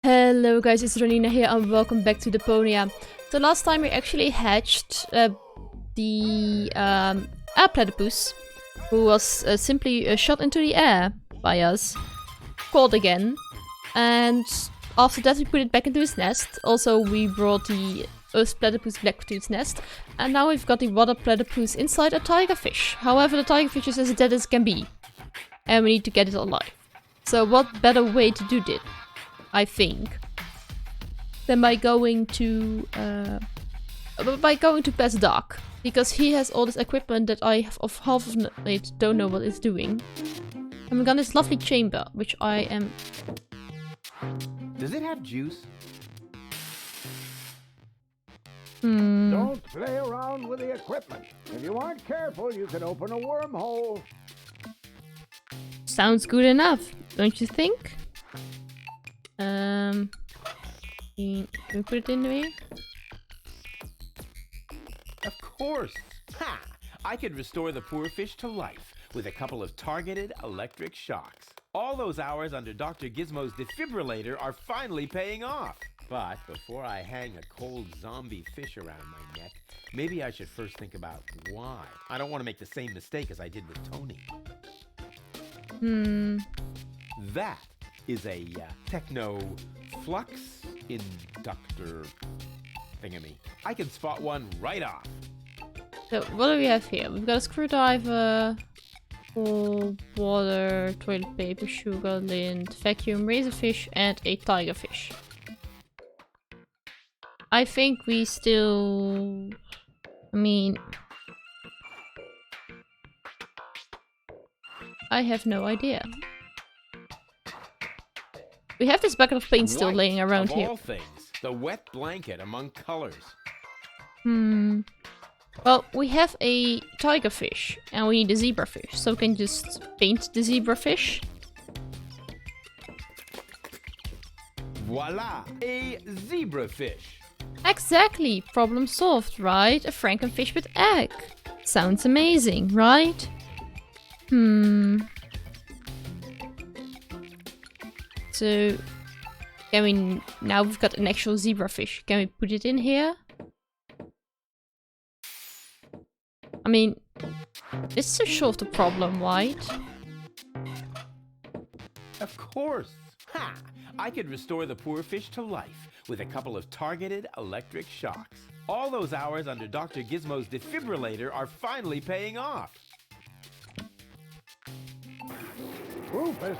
Hello guys, it's Dranina here and welcome back to Deponia. So last time we actually hatched the air platypus, who was simply shot into the air by us, caught again, and after that we put it back into its nest. Also we brought the earth platypus back to its nest, and now we've got the water platypus inside a tigerfish. However, the tigerfish is as dead as can be, and we need to get it alive. So what better way to do this, I think, than by going to past Doc, because he has all this equipment that I have of half of it don't know what it's doing. And we got this lovely chamber, which I am. Does it have juice? Don't play around with the equipment. If you aren't careful, you can open a wormhole. Sounds good enough, don't you think? Can we put it in here? Of course. Ha! I could restore the poor fish to life with a couple of targeted electric shocks. All those hours under Dr. Gizmo's defibrillator are finally paying off. But before I hang a cold zombie fish around my neck, maybe I should first think about why. I don't want to make the same mistake as I did with Tony. That is a techno flux inductor thingamy. I can spot one right off. So what do we have here? We've got a screwdriver, full water, toilet paper, sugar, lint, vacuum, razorfish, and a tigerfish. I think we still... I have no idea. We have this bucket of paint still laying around here. Of all things, the wet blanket among colors. Well, we have a tigerfish and we need a zebrafish, so we can just paint the zebrafish. Voila! A zebrafish! Exactly! Problem solved, right? A frankenfish with egg. Sounds amazing, right? So, can we... Now we've got an actual zebrafish. Can we put it in here? I mean, this is sort of the problem, right? Of course! Ha! I could restore the poor fish to life with a couple of targeted electric shocks. All those hours under Dr. Gizmo's defibrillator are finally paying off. Rufus,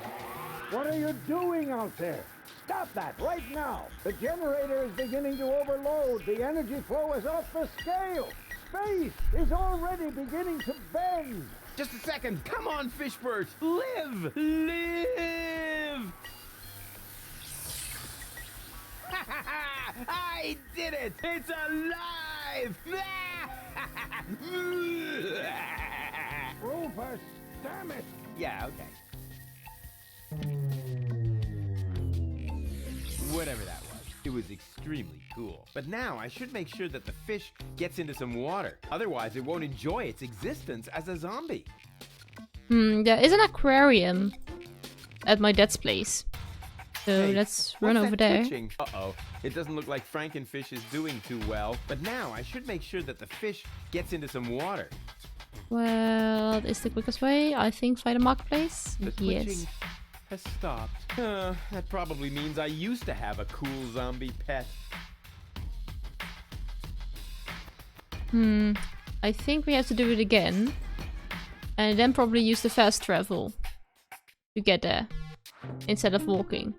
what are you doing out there? Stop that right now. The generator is beginning to overload. The energy flow is off the scale. Space is already beginning to bend. Just a second. Come on, fishbirds. Live! Live! I did it! It's alive! Rufus, damn it. Yeah, okay. Whatever that was, it was extremely cool. But now I should make sure that the fish gets into some water. Otherwise, it won't enjoy its existence as a zombie. There is an aquarium at my dad's place. So Hey, let's run what's over that there. twitching? Uh-oh, it doesn't look like Frankenfish is doing too well. But now I should make sure that the fish gets into some water. Well, is the quickest way? I think by the marketplace? The Yes. twitching has stopped. That probably means I used to have a cool zombie pet. I think we have to do it again. And then probably use the fast travel to get there. Instead of walking.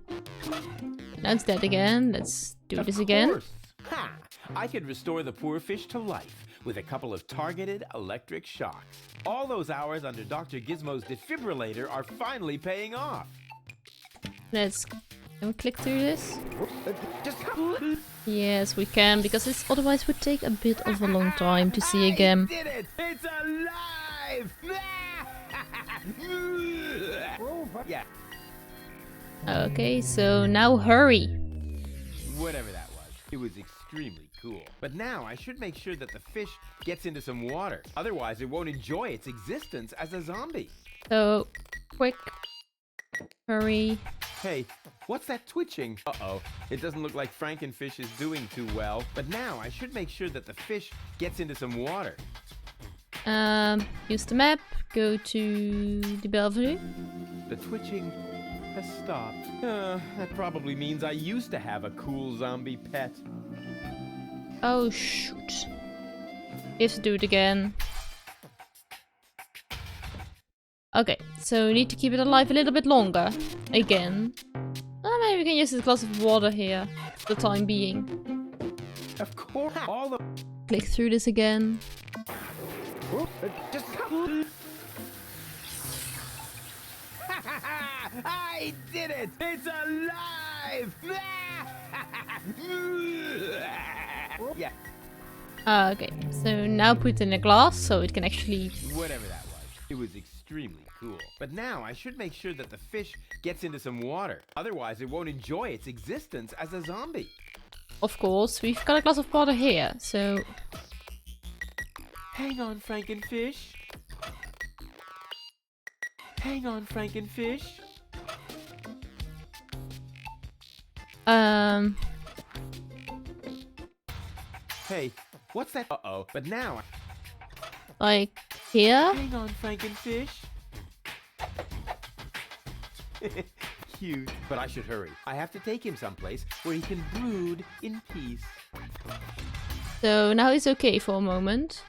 Now it's dead again. Let's do this again. Of course. Ha! I could restore the poor fish to life with a couple of targeted electric shocks. All those hours under Dr. Gizmo's defibrillator are finally paying off. Can we click through this? Just Yes, we can, because it otherwise would take a bit of a long time to see again. I did it! It's alive! Yeah. Okay, so now hurry. Whatever that was, it was extremely cool. But now I should make sure that the fish gets into some water. Otherwise, it won't enjoy its existence as a zombie. So, quick. Hurry. Hey, what's that twitching? Uh-oh, it doesn't look like Frankenfish is doing too well. But now I should make sure that the fish gets into some water. Use the map, go to the Bellevue. The twitching has stopped. That probably means I used to have a cool zombie pet. Oh shoot. We have to do it again. Okay, so we need to keep it alive a little bit longer. Again. Maybe we can use this glass of water here for the time being. Of course, all the... Click through this again. Just... I did it! It's alive! Yeah. Okay, so now put it in a glass so it can actually... Whatever that was. It was extremely cool. But now I should make sure that the fish gets into some water. Otherwise, it won't enjoy its existence as a zombie. Of course, we've got a glass of water here, so... Hang on, Frankenfish. Hang on, Frankenfish. Hey, what's that? Uh-oh. But now... Like, here? Hang on, Frankenfish. Cute. But I should hurry. I have to take him someplace where he can brood in peace. So now he's okay for a moment.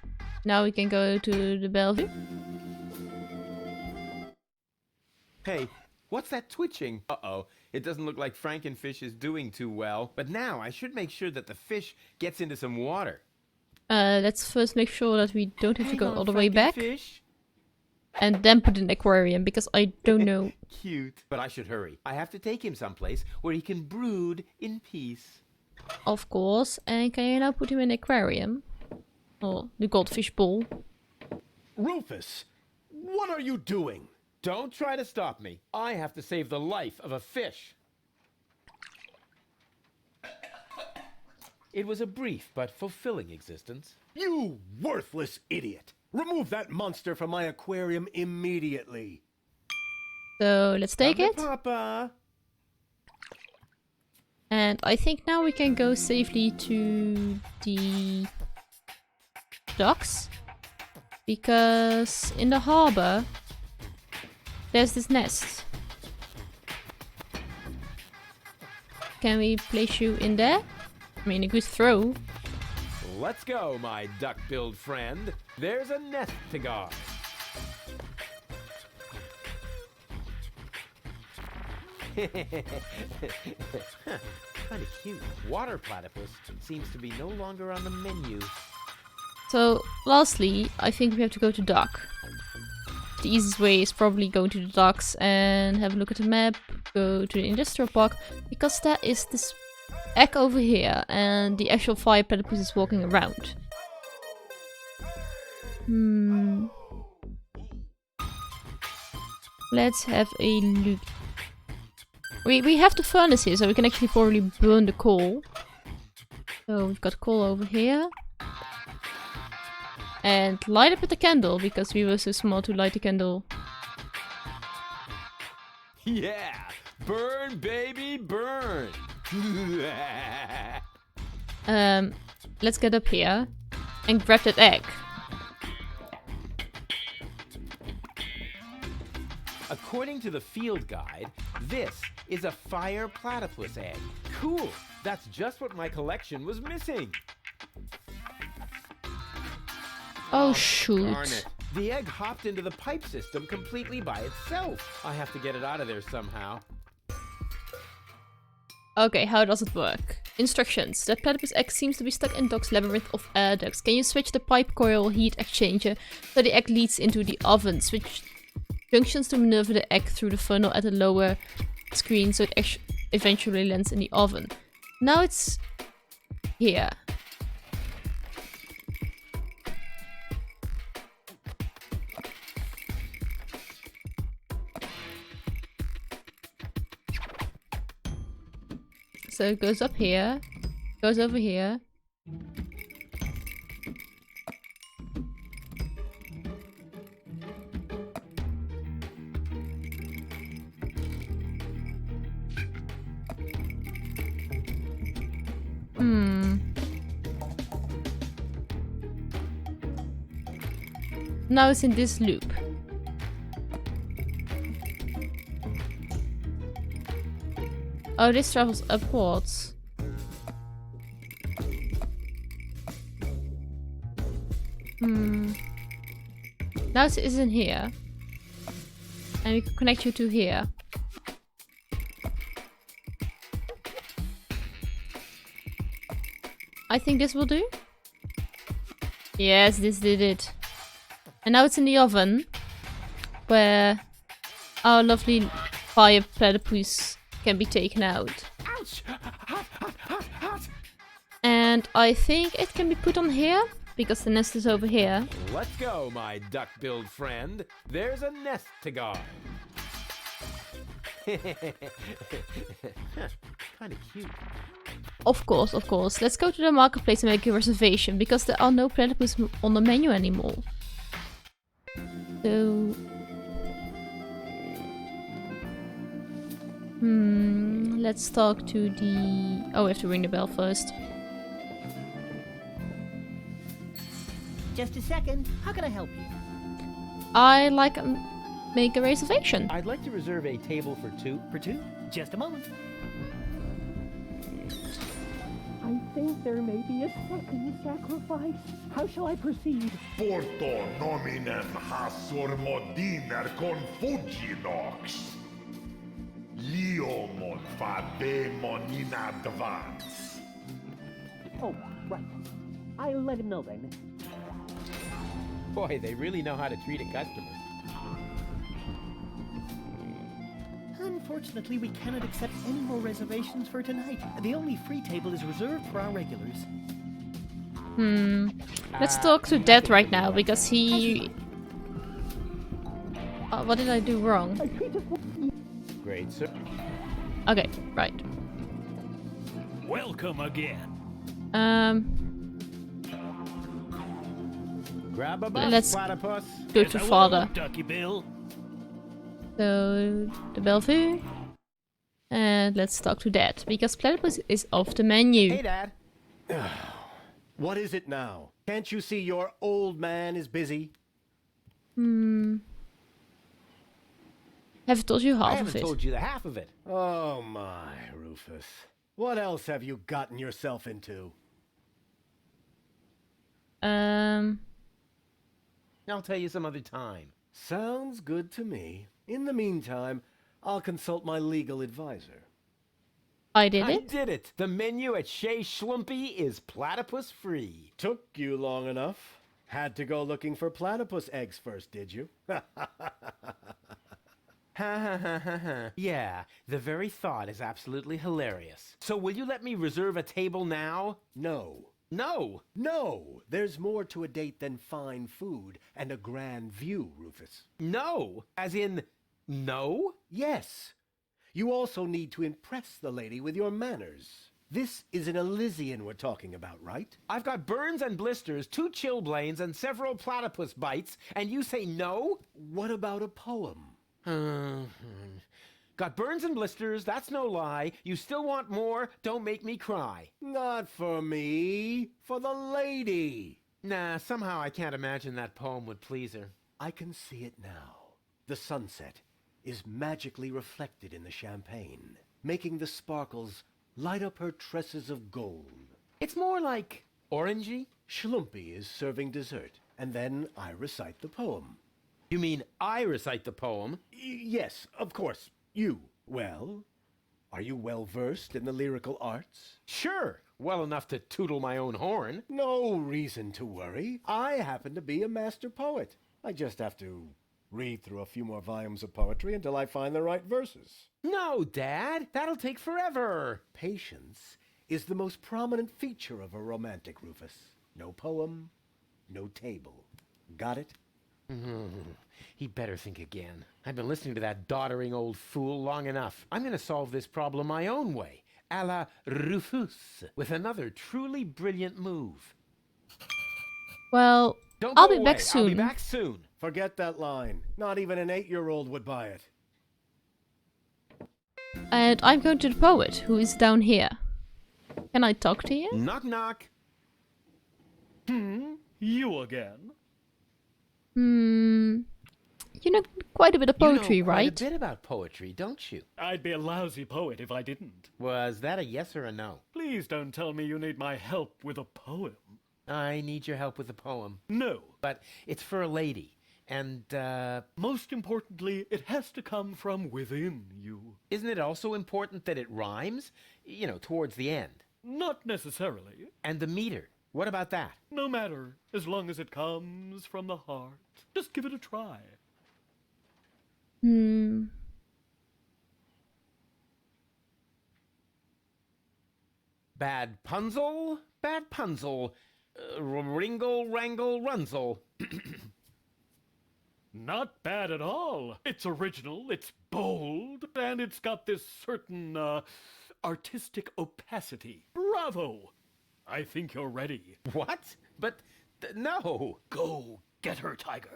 Now we can go to the Bellevue. Hey, what's that twitching? Uh-oh. It doesn't look like Frankenfish is doing too well. But now I should make sure that the fish gets into some water. Let's first make sure that we don't have to go all the way back. Frankenfish. And then put in the aquarium, because I don't know. Cute. But I should hurry. I have to take him someplace where he can brood in peace. Of course. And can you now put him in the aquarium? Or the goldfish bowl. Rufus, what are you doing? Don't try to stop me. I have to save the life of a fish. It was a brief but fulfilling existence. You worthless idiot! Remove that monster from my aquarium immediately. So let's take it. Papa. And I think now we can go safely to the docks. Because in the harbor, there's this nest. Can we place you in there? I mean, a good throw. Let's go, my duck-billed friend. There's a nest to guard. Kind of cute. Water platypus seems to be no longer on the menu. So, lastly, I think we have to go to dock. The easiest way is probably going to the docks and have a look at the map, go to the industrial park, because that is this egg over here, and the actual fire platypus is walking around. Let's have a look. We have the furnace here, so we can actually probably burn the coal. So we've got coal over here. And light up with the candle, because we were so small to light the candle. Yeah! Burn, baby, burn! Let's get up here and grab that egg. According to the field guide, this is a fire platypus egg. Cool! That's just what my collection was missing. Oh Darn shoot. it. The egg hopped into the pipe system completely by itself. I have to get it out of there somehow. Okay, how does it work? Instructions. The platypus egg seems to be stuck in Doc's labyrinth of air ducts. Can you switch the pipe coil heat exchanger so the egg leads into the oven? Switch junctions to maneuver the egg through the funnel at the lower screen so it eventually lands in the oven. Now it's here. So it goes up here, goes over here. Now it's in this loop. Oh, this travels upwards. Now it is in here. And we can connect you to here. I think this will do. Yes, this did it. And now it's in the oven. Where our lovely fire platypus can be taken out. Ouch! Hot, hot, hot, hot! And I think it can be put on here. Because the nest is over here. Let's go, my duck-billed friend. There's a nest to guard. Kind of cute. Of course, of course. Let's go to the marketplace and make a reservation. Because there are no platypus on the menu anymore. So... let's talk to the... Oh, we have to ring the bell first. Just a second. How can I help you? I like make a reservation. I'd like to reserve a table for two. For two? Just a moment. I think there may be a second sacrifice. How shall I proceed? Porto nominem hasur modiner confuginox. Liomon fabemon in advance. Oh, right. I'll let him know then. Boy, they really know how to treat a customer. Unfortunately, we cannot accept any more reservations for tonight. The only free table is reserved for our regulars. Let's talk to Dad right now, because he... what did I do wrong? Great, sir. Okay, right. Welcome again. Grab a bus, Let's platypus. go Yes, to I will, Father. Ducky Bill. So, the Bellevue. And let's talk to Dad, because Platypus is off the menu. Hey, Dad. What is it now? Can't you see your old man is busy? Have I told you I half of haven't it? told you the half of it. Oh my, Rufus. What else have you gotten yourself into? I'll tell you some other time. Sounds good to me. In the meantime, I'll consult my legal advisor. I did I it? did it. The menu at Shea Schlumpy is platypus free. Took you long enough. Had to go looking for platypus eggs first, did you? Ha ha ha ha ha. Yeah, the very thought is absolutely hilarious. So will you let me reserve a table now? No. No. No! There's more to a date than fine food and a grand view, Rufus. No. As in, no? Yes. You also need to impress the lady with your manners. This is an Elysian we're talking about, right? I've got burns and blisters, 2 chilblains, and several platypus bites, and you say no? What about a poem? Got burns and blisters, that's no lie. You still want more? Don't make me cry. Not for me, for the lady. Nah, somehow I can't imagine that poem would please her. I can see it now. The sunset is magically reflected in the champagne, making the sparkles light up her tresses of gold. It's more like orangey. Schlumpy is serving dessert, and then I recite the poem. You mean I recite the poem? Yes, of course. You. Well, are you well versed in the lyrical arts? Sure, well enough to tootle my own horn. No reason to worry. I happen to be a master poet. I just have to read through a few more volumes of poetry until I find the right verses. No, Dad, that'll take forever. Patience is the most prominent feature of a romantic, Rufus. No poem, no table. Got it? He better think again. I've been listening to that doddering old fool long enough. I'm going to solve this problem my own way, a la Rufus, with another truly brilliant move. Well, Don't I'll go be away. back soon. I'll be back soon. Forget that line. Not even an 8-year-old would buy it. And I'm going to the poet, who is down here. Can I talk to you? Knock knock. You again? You know quite a bit of poetry, you know quite right? a bit about poetry, don't you? I'd be a lousy poet if I didn't. Was that a yes or a no? Please don't tell me you need my help with a poem. I need your help with a poem. No. But it's for a lady. And, Most importantly, it has to come from within you. isn't it also important that it rhymes? You know, towards the end. Not necessarily. And the meter. What about that? No matter, as long as it comes from the heart. Just give it a try. Bad punzel, bad punzel. Ringle, wrangle, runzel. Not bad at all. It's original, it's bold, and it's got this certain, artistic opacity. Bravo! I think you're ready. What? But, no. Go get her, Tiger.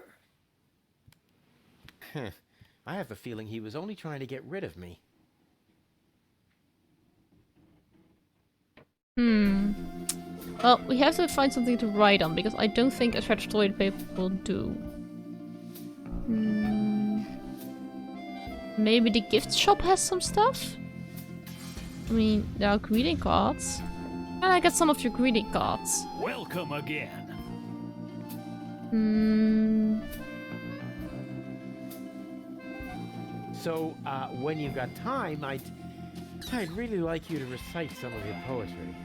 I have a feeling he was only trying to get rid of me. Well, we have to find something to write on, because I don't think a stretched toilet paper will do. Maybe the gift shop has some stuff? I mean, there are greeting cards. Can I get some of your greeting cards? Welcome again. So, when you've got time, I'd really like you to recite some of your poetry.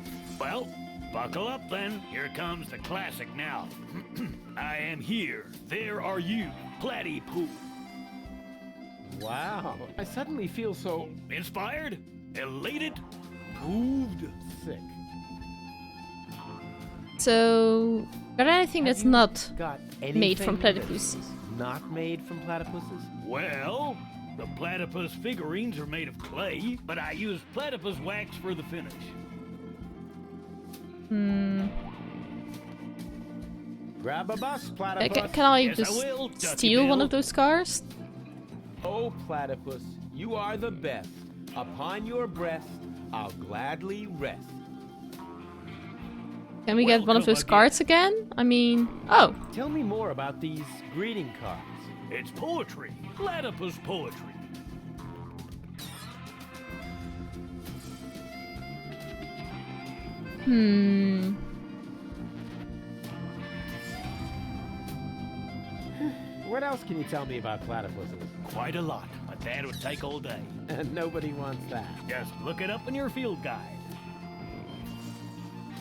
Well, buckle up then. Here comes the classic now. I am here. There are you. Platypoo. Wow. I suddenly feel so Inspired? Elated? Moved? sick. So, got anything that's not Got made from anything platypus? that's not made from platypuses? Well, the platypus figurines are made of clay, but I use platypus wax for the finish. Grab a bus, platypus. Can I Yes, I just will, Ducky steal one Bill. of those cars? Oh, platypus, you are the best. Upon your breast, I'll gladly rest. Can we get one of Welcome those again. cards again? I mean, oh, Tell me more about these greeting cards. It's poetry. Platypus poetry. What else can you tell me about platypuses? Quite a lot, but that would take all day. Nobody wants that. Just look it up in your field guide.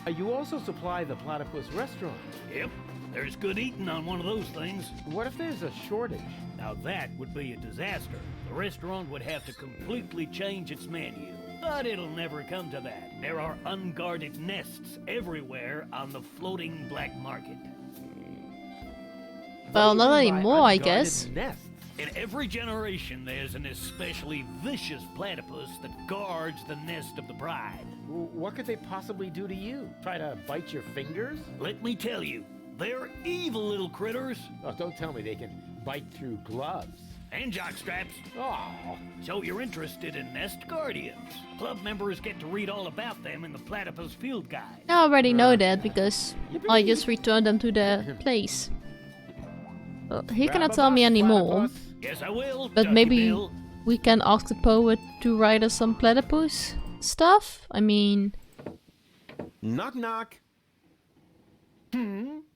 You also supply the platypus restaurant. Yep, there's good eating on one of those things. What if there's a shortage? Now that would be a disaster. The restaurant would have to completely change its menu. But it'll never come to that. There are unguarded nests everywhere on the floating black market. well, not By anymore, I unguarded guess. Nests. In every generation, there's an especially vicious platypus that guards the nest of the bride. What could they possibly do to you? Try to bite your fingers? Let me tell you, they're evil little critters. Oh, don't tell me they can bite through gloves. And jockstraps. Oh, So you're interested in nest guardians. Club members get to read all about them in the Platypus Field Guide. I already know that because I just returned them to the place. Well, he grab cannot a tell me bus, anymore, platypus. Yes, I will, but Ducky maybe Bill. we can ask the poet to write us some platypus stuff? I mean, Knock knock.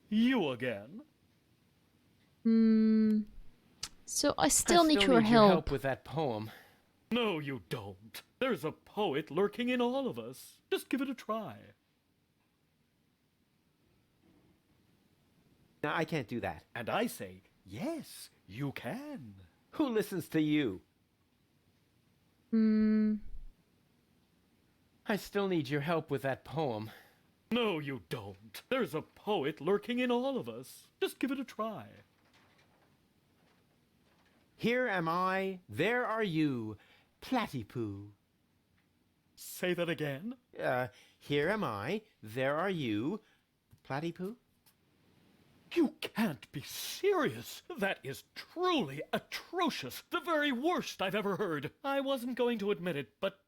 You again? so I still need still your help. with that poem. No, you don't. There's a poet lurking in all of us. Just give it a try. No, I can't do that. And I say, yes, you can. Who listens to you? I still need your help with that poem. No, you don't. There's a poet lurking in all of us. Just give it a try. Here am I, there are you, Platypoo. Say that again. Here am I, there are you, Platypoo. You can't be serious. That is truly atrocious. The very worst I've ever heard. I wasn't going to admit it, but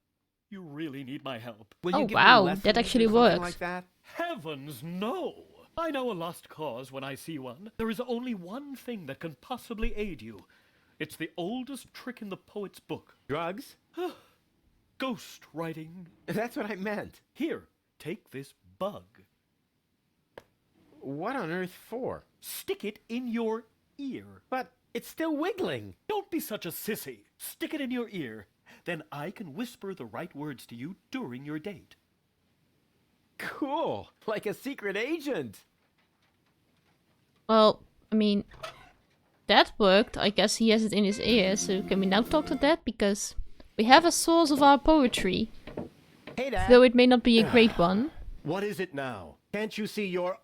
You really need my help. Will Oh, you give me wow, lessons that or actually something works. like that? Heavens, no! I know a lost cause when I see one. There is only one thing that can possibly aid you. It's the oldest trick in the poet's book. Drugs? Ghost writing. That's what I meant. Here, take this bug. What on earth for? Stick it in your ear. But it's still wiggling. Don't be such a sissy. Stick it in your ear. Then I can whisper the right words to you during your date. Cool. Like a secret agent. Well, I mean, that worked. I guess he has it in his ear. So can we now talk to that? Because we have a source of our poetry. Hey, Dad. Though it may not be a great one. What is it now? Can't you see your...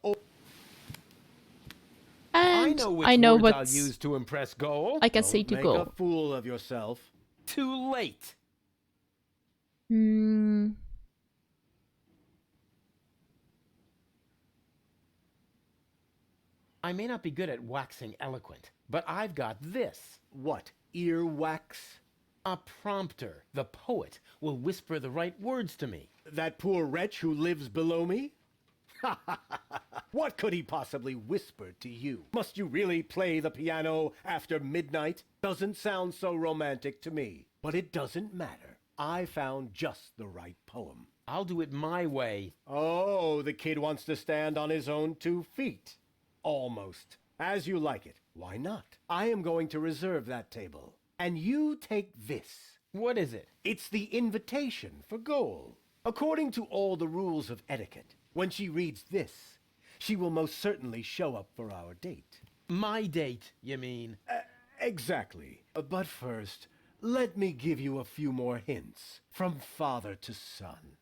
And I know which words what's... I'll use to impress Goal. I can say to Make go. a fool of yourself. Too late. Hmm. I may not be good at waxing eloquent, but I've got this. What? Earwax? A prompter. The poet will whisper the right words to me. That poor wretch who lives below me? What could he possibly whisper to you? Must you really play the piano after midnight? Doesn't sound so romantic to me. But it doesn't matter. I found just the right poem. I'll do it my way. Oh, the kid wants to stand on his own 2 feet. Almost. As you like it. Why not? I am going to reserve that table. And you take this. What is it? It's the invitation for Goal. According to all the rules of etiquette, when she reads this, she will most certainly show up for our date. My date, you mean? Exactly. But first, let me give you a few more hints from father to son.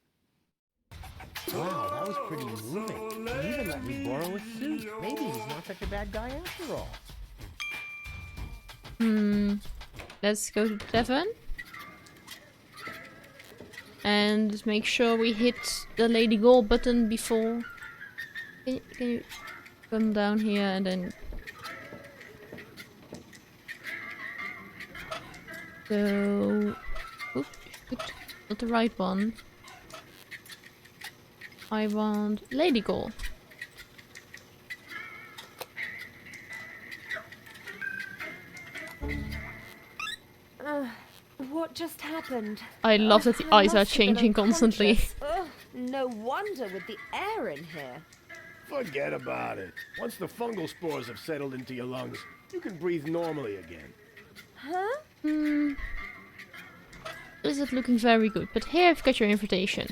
Wow, that was pretty moving. He even let me borrow a suit. Maybe he's not such a bad guy after all. Let's go to Devon. And make sure we hit the Lady Goal button before... Can you come down here and then... So... Oops, not the right one. I want Lady Goal. What just happened? I love that the I eyes are must have been changing constantly. unconscious. Ugh, no wonder with the air in here. Forget about it. Once the fungal spores have settled into your lungs, you can breathe normally again. Huh? This is looking very good, but here I've got your invitation.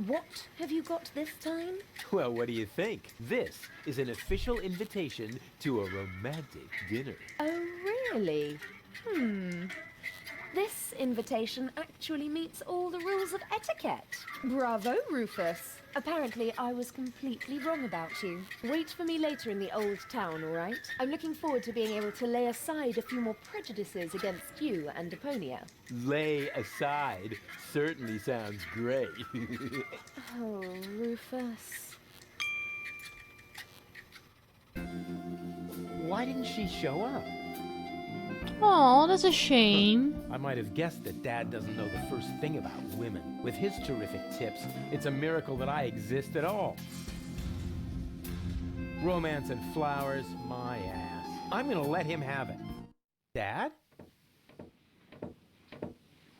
What have you got this time? Well, what do you think? This is an official invitation to a romantic dinner. Oh, really? This invitation actually meets all the rules of etiquette. Bravo, Rufus. Apparently, I was completely wrong about you. Wait for me later in the old town, all right? I'm looking forward to being able to lay aside a few more prejudices against you and Deponia. Lay aside certainly sounds great. Oh, Rufus. Why didn't she show up? Oh, that's a shame. I might have guessed that Dad doesn't know the first thing about women. With his terrific tips, it's a miracle that I exist at all. Romance and flowers, my ass. I'm gonna let him have it. Dad?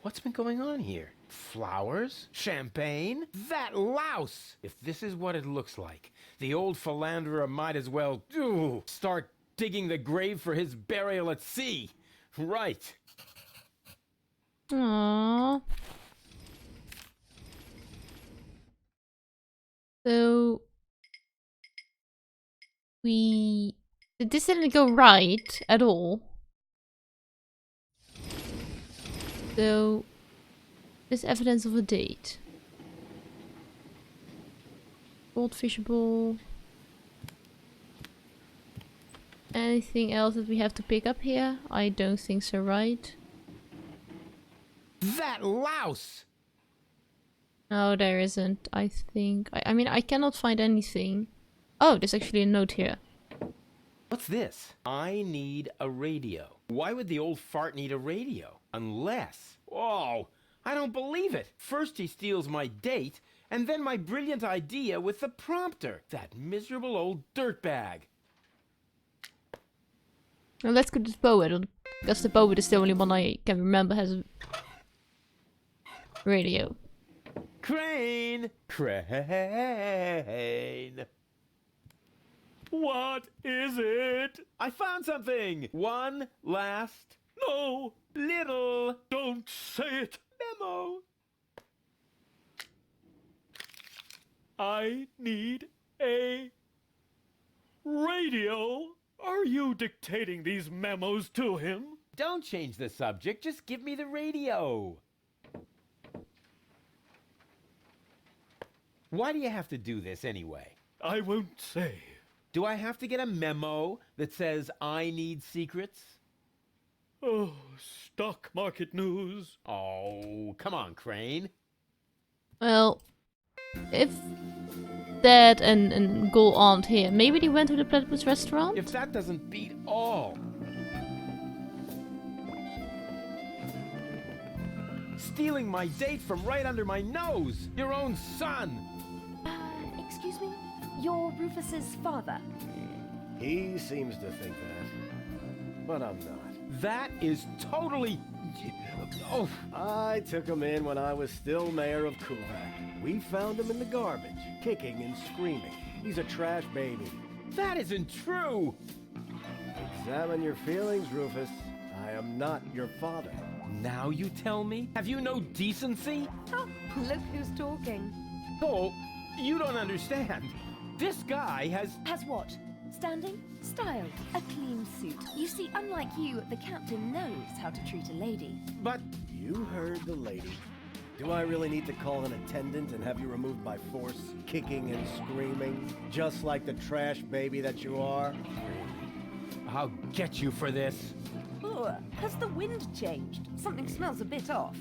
What's been going on here? Flowers? Champagne? That louse! If this is what it looks like, the old philanderer might as well start digging the grave for his burial at sea. Right. Aww. So... This didn't go right at all. So... There's evidence of a date. Goldfish ball. Anything else that we have to pick up here? I don't think so, right? That louse! No, there isn't, I think. I mean, I cannot find anything. Oh, there's actually a note here. What's this? I need a radio. Why would the old fart need a radio? Unless... Oh, I don't believe it. First he steals my date, and then my brilliant idea with the prompter. That miserable old dirtbag. Now let's go to the poet, because the poet is the only one I can remember has a radio. Crane! Crane! What is it? I found something! One last No, little don't say it. memo. I need a radio. Are you dictating these memos to him? Don't change the subject, just give me the radio. Why do you have to do this anyway? I won't say. Do I have to get a memo that says I need secrets? Oh, stock market news. Oh, come on, Crane. Well, if Dad and Gul aren't here, maybe they went to the Platypus restaurant? If that doesn't beat all. Stealing my date from right under my nose! Your own son! Excuse me? You're Rufus's father? He seems to think that, but I'm not. That is totally... Oh, I took him in when I was still mayor of Kulak. We found him in the garbage, kicking and screaming. He's a trash baby. that isn't true! Examine your feelings, Rufus. I am not your father. Now you tell me? Have you no decency? Oh, look who's talking. Oh, you don't understand. This guy has... Has what? Standing? Style. A clean suit. You see, unlike you, the captain knows how to treat a lady. But... You heard the lady. Do I really need to call an attendant and have you removed by force, kicking and screaming, just like the trash baby that you are? I'll get you for this. Oh, has the wind changed? Something smells a bit off.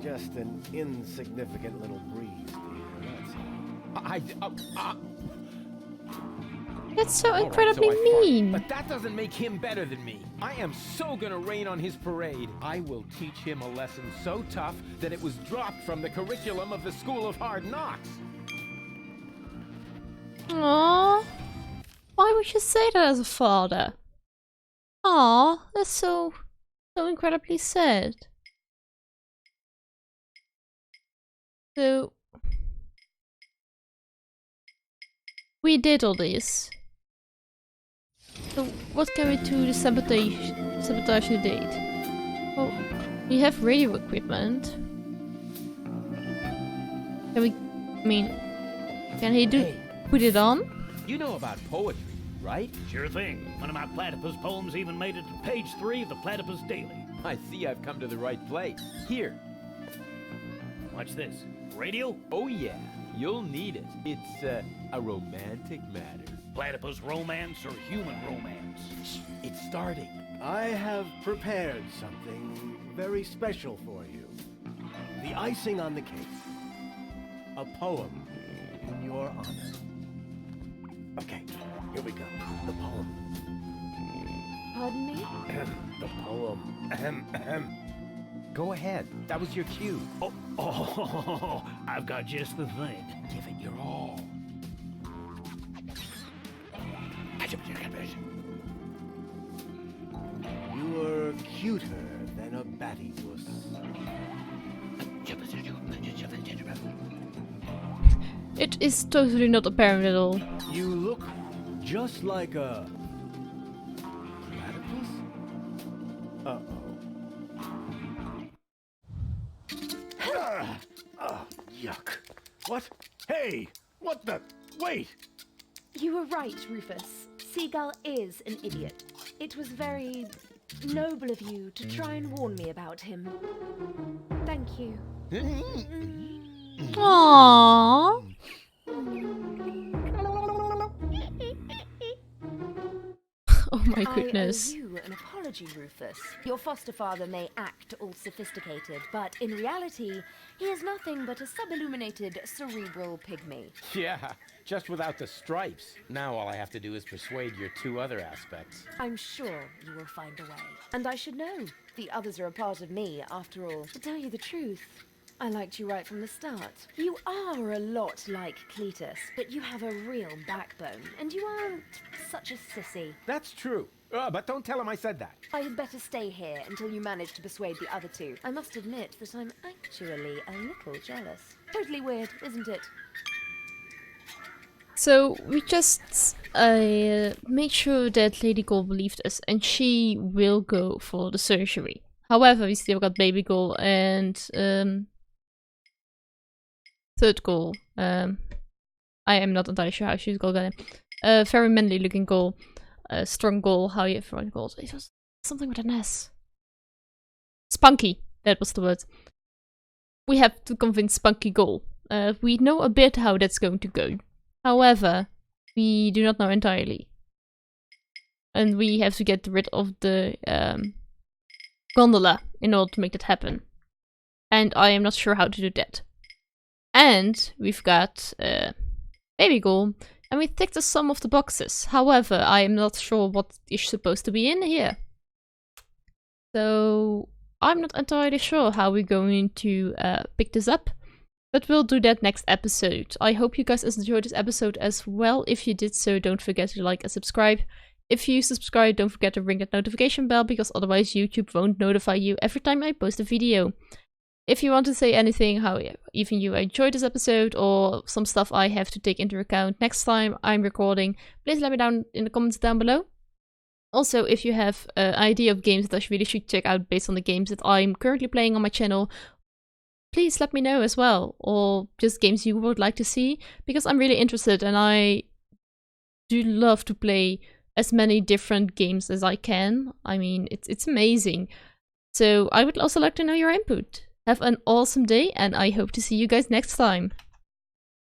Just an insignificant little breeze, dear. That's all. That's so All right, incredibly so I fought, mean. but that doesn't make him better than me. I am so gonna rain on his parade. I will teach him a lesson so tough that it was dropped from the curriculum of the School of Hard Knocks. Aww. Why would you say that as a father? Aww, that's so incredibly sad. So we did all this. So what can we do to sabotage your date? Well, we have radio equipment. Can we? I mean, can he put it on? You know about poetry, right? Sure thing. One of my platypus poems even made it to page 3 of the Platypus Daily. I see I've come to the right place. Here. Watch this. Radio? Oh yeah, you'll need it. It's a romantic matter. Platypus romance or human romance? Shh, it's starting. I have prepared something very special for you. The icing on the cake. A poem in your honor. Okay, here we go. The poem. Pardon me? The poem. Go ahead. That was your cue. Oh, I've got just the thing. Give it your all. You were cuter than a battypus. It is totally not apparent at all. You look just like a platypus? Oh, yuck. What? Hey! What the? Wait! You were right, Rufus. Seagull is an idiot. It was very noble of you to try and warn me about him. Thank you. Aww. Oh my goodness. I owe you an apology, Rufus. Your foster father may act all sophisticated, but in reality, he is nothing but a sub-illuminated cerebral pygmy. Yeah, just without the stripes. Now all I have to do is persuade your two other aspects. I'm sure you will find a way. And I should know. The others are a part of me, after all. To tell you the truth, I liked you right from the start. You are a lot like Cletus, but you have a real backbone, and you aren't such a sissy. That's true. But don't tell him I said that. I had better stay here until you manage to persuade the other two. I must admit that I'm actually a little jealous. Totally weird, isn't it? So we just made sure that Lady Gull believed us, and she will go for the surgery. However, we still got Baby Gull and Third Gull. I am not entirely sure how she's called. Very manly looking Gull. Strong Gull, how you everyone called it. Was something with an S. Spunky, that was the word. We have to convince Spunky Gull. We know a bit how that's going to go. However, we do not know entirely. And we have to get rid of the gondola in order to make that happen. And I am not sure how to do that. And we've got Baby Gull. And we ticked some of the boxes. However, I am not sure what is supposed to be in here. So I'm not entirely sure how we're going to pick this up. But we'll do that next episode. I hope you guys enjoyed this episode as well. If you did so, don't forget to like and subscribe. If you subscribe, don't forget to ring that notification bell, because otherwise YouTube won't notify you every time I post a video. If you want to say anything, how even you enjoyed this episode, or some stuff I have to take into account next time I'm recording, please let me down in the comments down below. Also, if you have an idea of games that I really should check out based on the games that I'm currently playing on my channel, please let me know as well, or just games you would like to see, because I'm really interested and I do love to play as many different games as I can. I mean, it's amazing. So I would also like to know your input. Have an awesome day, and I hope to see you guys next time.